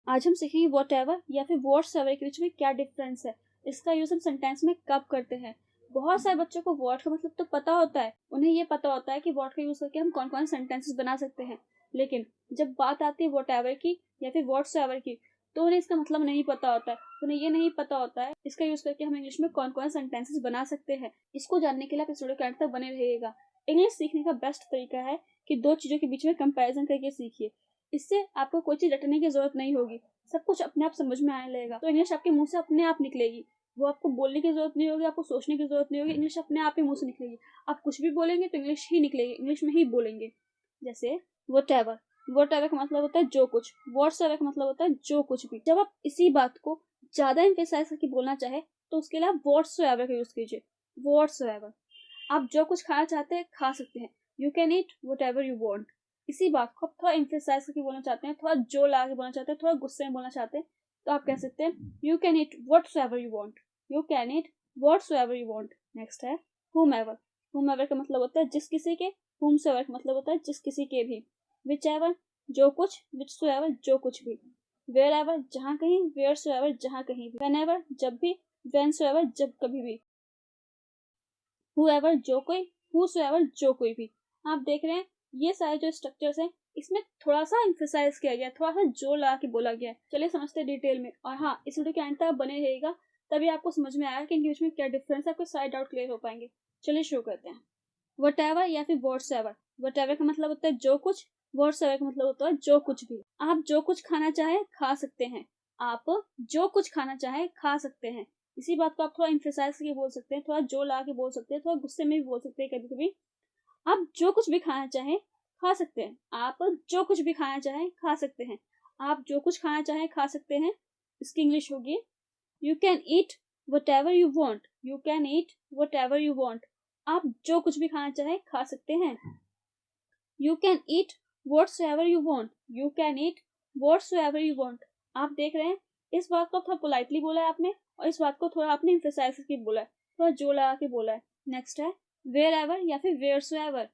आज हम सीखेंगे वॉट एवर या फिर वॉट्स एवर के बीच में क्या डिफरेंस है, इसका यूज हम सेंटेंस में कब करते हैं। बहुत सारे बच्चों को वॉट का मतलब तो पता होता है, उन्हें ये पता होता है कि वॉट का यूज करके हम कौन कौन से सेंटेंसेस बना सकते हैं, लेकिन जब बात आती है वॉट एवर की या फिर वॉट्स एवर की तो उन्हें इसका मतलब नहीं पता होता है। उन्हें ये नहीं पता होता है इसका यूज करके हम इंग्लिश में कौन कौन सेंटेंसेस बना सकते हैं। इसको जानने के लिए आप इस वीडियो के अंत तक बने रहिएगा। इंग्लिश सीखने का बेस्ट तरीका है कि दो चीजों के बीच में कंपैरिजन करके सीखिए। इससे आपको कोई चीज रटने की जरूरत नहीं होगी, सब कुछ अपने आप समझ में आने लगेगा। तो इंग्लिश आपके मुंह से अपने आप निकलेगी, वो आपको बोलने की जरूरत नहीं होगी, आपको सोचने की जरूरत नहीं होगी। इंग्लिश अपने आप ही मुंह से निकलेगी। आप कुछ भी बोलेंगे तो इंग्लिश ही निकलेगी, इंग्लिश में ही बोलेंगे। जैसे वट एवर, वट एवर का मतलब होता है जो कुछ, व्हाट्स एवर का मतलब होता है जो कुछ भी। जब आप इसी बात को ज्यादा एम्फेसाइज करके बोलना चाहे तो उसके लिए आप व्हाट्स एवर का यूज कीजिए। व्हाट्स एवर, आप जो कुछ खाना चाहते हैं खा सकते हैं। You can eat what ever you want. इसी बात को आप थोड़ा एम्फेसाइज करके बोलना चाहते हैं, थोड़ा जो ला के बोलना चाहते हैं, थोड़ा गुस्से में बोलना चाहते हैं, तो आप कह सकते हैं you can eat what's ever you want. You can eat what's ever you want. Next है whom ever। whom ever का मतलब होता है जिस किसी के। whomsoever का मतलब होता है जिस किसी के भी। which ever जो कुछ, whichsoever जो कुछ भी। wherever जहाँ कहीं, wheresoever जहाँ कहीं भी। whenever जब भी, whensoever जब कभी भी। whoever जो कोई, whosoever जो कोई भी। आप देख रहे हैं ये सारे जो स्ट्रक्चर्स हैं इसमें थोड़ा सा एम्फेसाइज किया गया, थोड़ा सा जो ला के बोला गया है। चलिए समझते हैं डिटेल में। और हाँ, इस वीडियो के अंत तक बने रहेगा, तभी आपको समझ में आएगा कि इनके बीच में क्या डिफरेंस है, आपके सारे डाउट क्लियर हो पाएंगे। चलिए शुरू करते हैं। वट एवर या फिर व्हाट्स एवर। वट एवर का मतलब होता है जो कुछ, व्हाट्स एवर का मतलब होता है जो कुछ भी। आप जो कुछ खाना चाहे खा सकते हैं। आप जो कुछ खाना चाहे खा सकते हैं। इसी बात को आप थोड़ा एम्फेसाइज करके बोल सकते हैं, थोड़ा जो ला के बोल सकते हैं, थोड़ा गुस्से में भी बोल सकते हैं। कभी कभी आप जो कुछ भी खाना चाहें खा सकते हैं। आप जो कुछ भी खाना चाहें खा सकते हैं। आप जो कुछ खाना चाहें खा सकते हैं। इसकी इंग्लिश होगी you can eat what ever you want. You can eat what ever you want. आप जो कुछ भी खाना चाहें खा सकते हैं। You can eat what's ever you want. You can eat what's ever you want. आप देख रहे हैं इस बात को थोड़ा पोलाइटली बोला है आपने, और इस बात को थोड़ा आपने एम्फेसाइज करके बोला है, थोड़ा जो लगा के बोला है। नेक्स्ट है वेयर एवर या फिर वेयरसोएवर।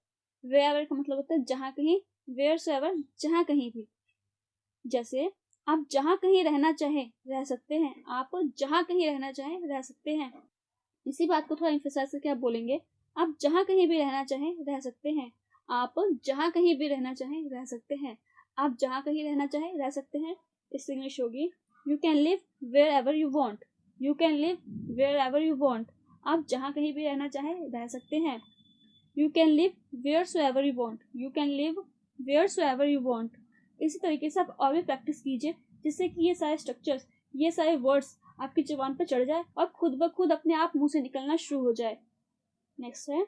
वेयर एवर का मतलब होता है जहां कहीं, वेयरसोएवर जहां कहीं भी। जैसे आप जहां कहीं रहना चाहें रह सकते हैं। आप जहां कहीं रहना चाहें रह सकते हैं। इसी बात को थोड़ा एम्फेसाइज करके आप बोलेंगे आप जहां कहीं भी रहना चाहें रह सकते हैं। आप जहां कहीं भी रहना चाहें रह सकते हैं। आप जहां कहीं रहना चाहें रह सकते हैं। इसकी इंग्लिश होगी you can live wherever you want. You can live wherever you want. आप जहां कहीं भी रहना चाहें रह सकते हैं। You can live wheresoever you want. You can live wheresoever you want. इसी तरीके से आप और भी प्रैक्टिस कीजिए, जिससे कि ये सारे स्ट्रक्चर्स, ये सारे वर्ड्स आपकी जुबान पर चढ़ जाए और खुद ब खुद अपने आप मुंह से निकलना शुरू हो जाए। नेक्स्ट है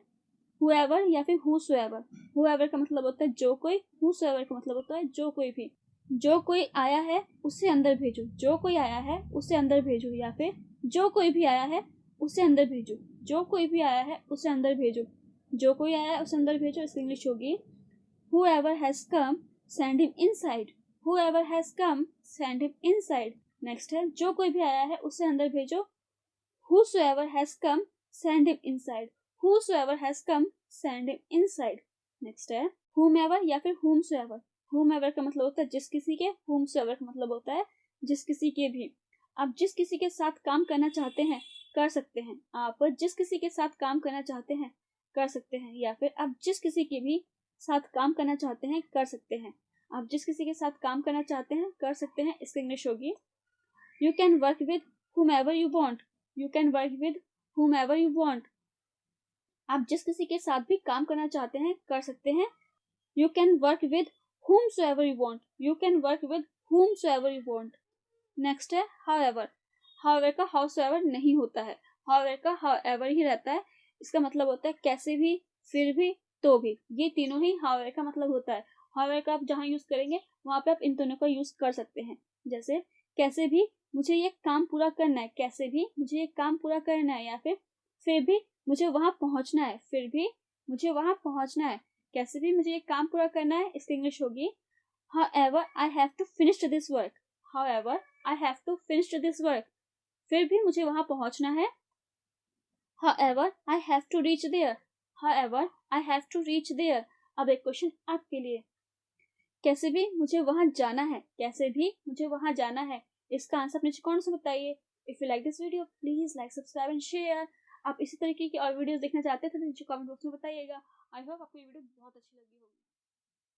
whoever या फिर whosoever। whoever का मतलब होता है जो कोई, whosoever का मतलब होता है जो कोई भी। जो कोई आया है उसे अंदर भेजो। जो कोई आया है उसे अंदर भेजो, या फिर जो कोई भी आया है उसे अंदर भेजो। जो कोई भी आया है उसे अंदर भेजो। जो कोई आया है उसे अंदर भेजो। इसकी इंग्लिश होगी whoever has come send him inside। whoever has come send him inside। Next है जो कोई भी आया है उसे अंदर भेजो। whosoever has come send him inside। whosoever has come send him inside। Next है whomever या फिर whomsoever। whomever का मतलब होता है जिस किसी के, whomsoever का मतलब होता है जिस किसी के भी। आप जिस किसी के साथ काम करना चाहते हैं कर सकते हैं। आप जिस किसी के साथ काम करना चाहते हैं कर सकते हैं, या फिर आप जिस किसी के भी साथ काम करना चाहते हैं कर सकते हैं। आप जिस किसी के साथ काम करना चाहते हैं कर सकते हैं। इसकी इंग्लिश होगी you can work with whomever you want। You can work with whomever you want। आप जिस किसी के साथ भी काम करना चाहते हैं कर सकते हैं। You can work with whomsoever you want। You can work with whomsoever you want। Next है however। however का howsoever नहीं होता है, however का however ही रहता है। इसका मतलब होता है कैसे भी, फिर भी, तो भी। ये तीनों ही however का मतलब होता है। however का आप जहां यूज करेंगे वहां पे आप इन दोनों का यूज कर सकते हैं। जैसे कैसे भी मुझे ये काम पूरा करना है, कैसे भी मुझे ये काम पूरा करना है, या फिर भी मुझे वहां पहुंचना है, फिर भी मुझे वहां पहुंचना है, कैसे भी मुझे ये काम पूरा करना है। इसकी इंग्लिश होगी however I have to finish this work। however I have to finish this work। फिर भी मुझे वहां पहुंचना है। however I have to reach there। however I have to reach there। अब एक क्वेश्चन आपके लिए, कैसे भी मुझे वहां जाना है, कैसे भी मुझे वहां जाना है। इसका आंसर नीचे कौन सा बताइए। If you like this video please like subscribe and share. आप इसी तरीके की और वीडियोस देखना चाहते थे तो नीचे कमेंट बॉक्स में बताइएगा। आई होप आपको ये वीडियो बहुत अच्छी लगी होगी।